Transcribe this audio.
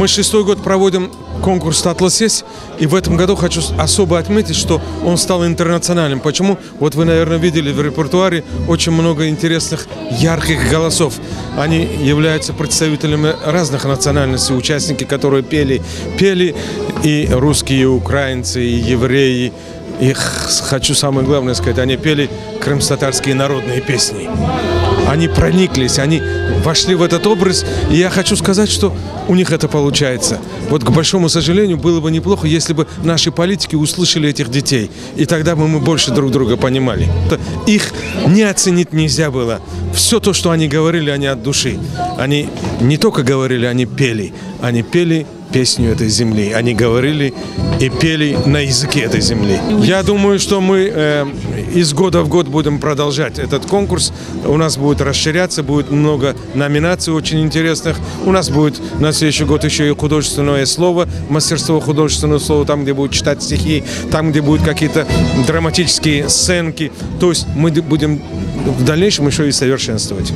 Мы 6-й год проводим конкурс «Атлас-Есть», и в этом году хочу особо отметить, что он стал интернациональным. Почему? Вот вы, наверное, видели в репертуаре очень много интересных, ярких голосов. Они являются представителями разных национальностей, участники, которые пели и русские, и украинцы, и евреи. И хочу самое главное сказать, они пели крымско-татарские народные песни. Они прониклись, они вошли в этот образ, и я хочу сказать, что у них это получается. Вот, к большому сожалению, было бы неплохо, если бы наши политики услышали этих детей, и тогда бы мы больше друг друга понимали. Их не оценить нельзя было. Все то, что они говорили, они от души. Они не только говорили, они пели песню этой земли. Они говорили и пели на языке этой земли. Я думаю, что мы из года в год будем продолжать этот конкурс. У нас будет расширяться, будет много номинаций очень интересных. У нас будет на следующий год еще и художественное слово, мастерство художественного слова, там, где будут читать стихи, там, где будут какие-то драматические сценки. То есть мы будем в дальнейшем еще и совершенствовать.